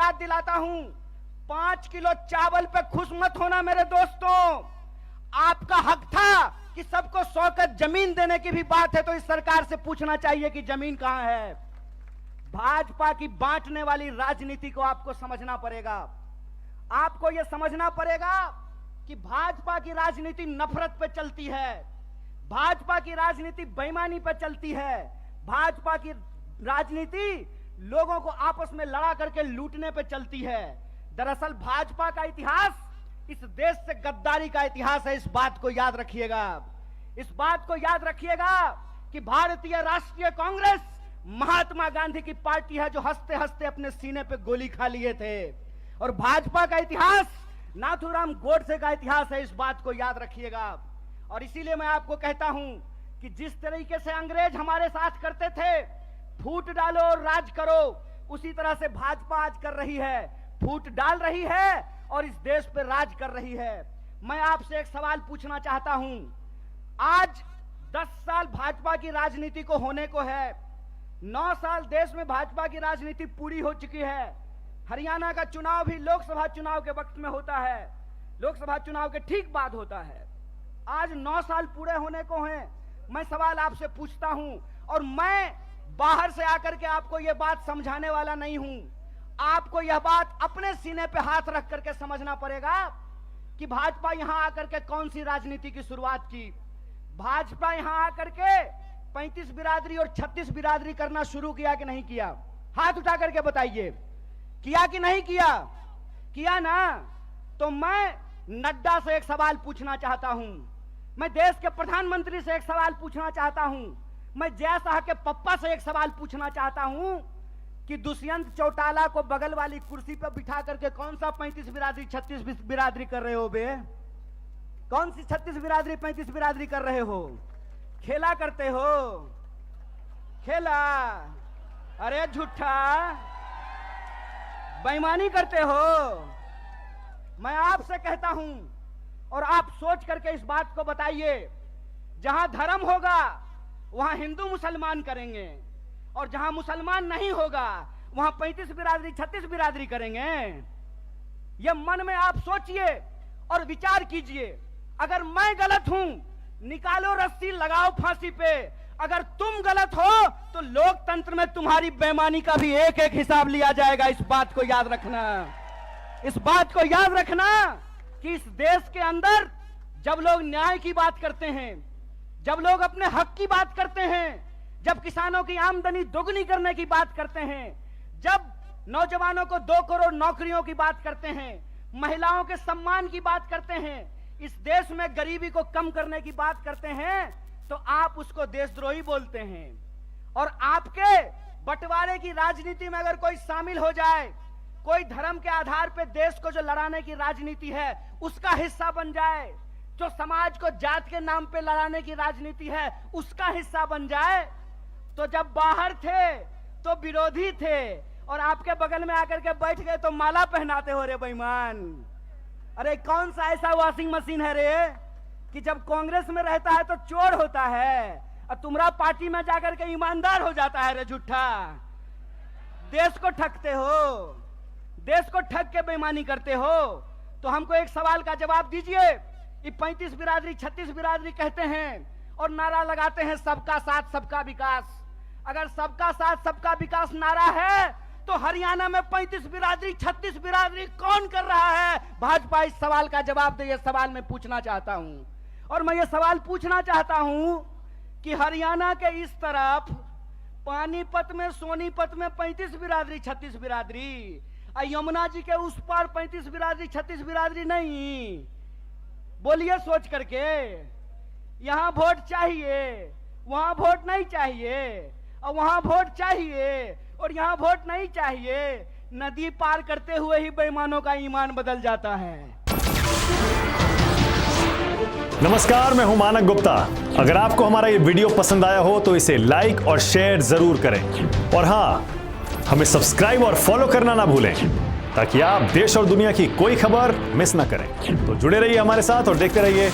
याद दिलाता हूं, 5 किलो चावल पे खुश मत होना मेरे दोस्तों। आपका हक था कि सबको 100 गज जमीन देने की भी बात है तो इस सरकार से पूछना चाहिए कि जमीन कहां है। भाजपा की बांटने वाली राजनीति को आपको समझना पड़ेगा। आपको यह समझना पड़ेगा कि भाजपा की राजनीति नफरत पे चलती है, भाजपा की राजनीति बेईमानी पे चलती है, भाजपा की राजनीति लोगों को आपस में लड़ा करके लूटने पे चलती है। दरअसल भाजपा का इतिहास इस देश से गद्दारी का इतिहास है। इस बात को याद रखिएगा, इस बात को याद रखिएगा कि भारतीय राष्ट्रीय कांग्रेस महात्मा गांधी की पार्टी है जो हंसते हंसते अपने सीने पे गोली खा लिए थे, और भाजपा का इतिहास नाथूराम गोडसे का इतिहास है। इस बात को याद रखिएगा। और इसीलिए मैं आपको कहता हूं कि जिस तरीके से अंग्रेज हमारे साथ करते थे, फूट डालो और राज करो, उसी तरह से भाजपा आज कर रही है, फूट डाल रही है और इस देश पे राज कर रही है। मैं आपसे एक सवाल पूछना चाहता हूं। आज 10 साल भाजपा की राजनीति को होने को है, 9 साल देश में भाजपा की राजनीति पूरी हो चुकी है। हरियाणा का चुनाव भी लोकसभा चुनाव के वक्त में होता है, लोकसभा चुनाव के ठीक बाद होता है। आज 9 साल पूरे होने को हैं। मैं सवाल आपसे पूछता हूं, और मैं बाहर से आकर के आपको यह बात समझाने वाला नहीं हूं। आपको यह बात अपने सीने पे हाथ रख करके समझना पड़ेगा कि भाजपा यहां आकर के कौन सी राजनीति की शुरुआत की। भाजपा यहां आकर के 35 बिरादरी और 36 बिरादरी करना शुरू किया कि नहीं किया? हाथ उठा करके बताइए, किया कि नहीं किया? किया ना? तो मैं नड्डा से एक सवाल पूछना चाहता हूं, मैं देश के प्रधानमंत्री से एक सवाल पूछना चाहता हूं, मैं जय शाह के पप्पा से एक सवाल पूछना चाहता हूं कि दुष्यंत चौटाला को बगल वाली कुर्सी पर बिठा करके कौन सा 35 बिरादरी 36 बिरादरी कर रहे हो बे? कौन सी 36 बिरादरी 35 बिरादरी कर रहे हो? खेला करते हो? खेला? अरे झूठा, बेईमानी करते हो। मैं आपसे कहता हूं, और आप सोच करके इस बात को बताइए, जहां धर्म होगा वहां हिंदू मुसलमान करेंगे, और जहां मुसलमान नहीं होगा वहां 35 बिरादरी 36 बिरादरी करेंगे। यह मन में आप सोचिए और विचार कीजिए। अगर मैं गलत हूं, निकालो रस्सी, लगाओ फांसी पे। अगर तुम गलत हो तो लोकतंत्र में तुम्हारी बेईमानी का भी एक एक हिसाब लिया जाएगा। इस बात को याद रखना, इस बात को याद रखना कि इस देश के अंदर जब लोग न्याय की बात करते हैं, जब लोग अपने हक की बात करते हैं, जब किसानों की आमदनी दोगुनी करने की बात करते हैं, जब नौजवानों को 2 करोड़ नौकरियों की बात करते हैं, महिलाओं के सम्मान की बात करते हैं, इस देश में गरीबी को कम करने की बात करते हैं, तो आप उसको देशद्रोही बोलते हैं। और आपके बंटवारे की राजनीति में अगर कोई शामिल हो जाए, कोई धर्म के आधार पर देश को जो लड़ाने की राजनीति है उसका हिस्सा बन जाए, जो समाज को जात के नाम पे लड़ाने की राजनीति है उसका हिस्सा बन जाए, तो जब बाहर थे तो विरोधी थे और आपके बगल में आकर के बैठ गए तो माला पहनाते हो रे बेईमान। अरे कौन सा ऐसा वॉशिंग मशीन है रे कि जब कांग्रेस में रहता है तो चोर होता है और तुम्हारा पार्टी में जाकर के ईमानदार हो जाता है रे झूठा। देश को ठगते हो, देश को ठग के बेईमानी करते हो। तो हमको एक सवाल का जवाब दीजिए। ये 35 बिरादरी 36 बिरादरी कहते हैं और नारा लगाते हैं सबका साथ सबका विकास। अगर सबका साथ सबका विकास नारा है तो हरियाणा में 35 बिरादरी 36 बिरादरी कौन कर रहा है? भाजपा इस सवाल का जवाब दे। ये सवाल मैं पूछना चाहता हूं, और मैं ये सवाल पूछना चाहता हूं कि हरियाणा के इस तरफ पानीपत में, सोनीपत में 35 बिरादरी 36 बिरादरी, यमुना जी के उस पार 35 बिरादरी 36 बिरादरी नहीं। बोलिए सोच करके, यहां वोट चाहिए, वहां वोट नहीं चाहिए, और वहां वोट चाहिए और यहां वोट नहीं चाहिए। नदी पार करते हुए ही बेईमानों का ईमान बदल जाता है। नमस्कार, मैं हूं मानक गुप्ता। अगर आपको हमारा ये वीडियो पसंद आया हो तो इसे लाइक और शेयर जरूर करें, और हां, हमें सब्सक्राइब और फॉलो करना ना भूलें ताकि आप देश और दुनिया की कोई खबर मिस ना करें। तो जुड़े रहिए हमारे साथ और देखते रहिए